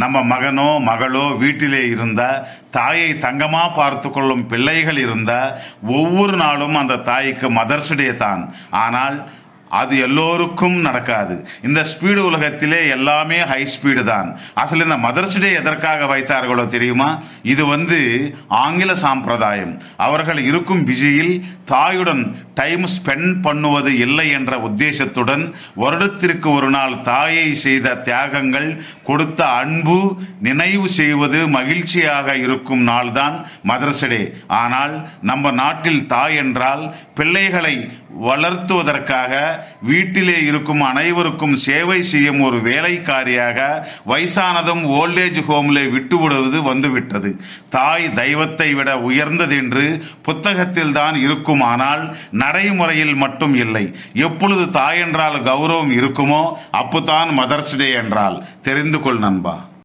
நம்ம மகனோ மகளோ வீட்டிலே இருந்த தாயை தங்கமா பார்த்து கொள்ளும் பிள்ளைகள் இருந்த ஒவ்வொரு நாளும் அந்த தாய்க்கு மதர்ஸ் டே தான். ஆனால் அது எல்லோருக்கும் நடக்காது. இந்த ஸ்பீடு உலகத்திலே எல்லாமே ஹை ஸ்பீடு தான். அசல் இந்த மதர்ஸ் டே எதற்காக வைத்தார்களோ தெரியுமா? இது ஆங்கில சாம்பிரதாயம். அவர்கள் இருக்கும் பிஸியில் தாயுடன் டைம் ஸ்பெண்ட் பண்ணுவது இல்லை என்ற உத்தேசத்துடன் வருடத்திற்கு ஒரு நாள் தாயை செய்த தியாகங்கள், கொடுத்த அன்பு நினைவு செய்வது மகிழ்ச்சியாக இருக்கும் நாள்தான் மதர்ஸ் டே. ஆனால் நம்ம நாட்டில் தாய் என்றால் பிள்ளைகளை வளர்த்துவதற்காக வீட்டிலே இருக்கும் அனைவருக்கும் சேவை செய்யும் ஒரு வேலைக்காரியாக வயசானதும் ஓல்டேஜ் ஹோம்ல விட்டுவிடுவது வந்துவிட்டது. தாய் தெய்வத்தை விட உயர்ந்தது என்று புத்தகத்தில் தான் இருக்குமானால் நடைமுறையில் மட்டும் இல்லை. எப்பொழுது தாய் என்றால் கௌரவம் இருக்குமோ அப்போதான் மதர்ஸ் டே என்றால். தெரிந்து கொள் நண்பா.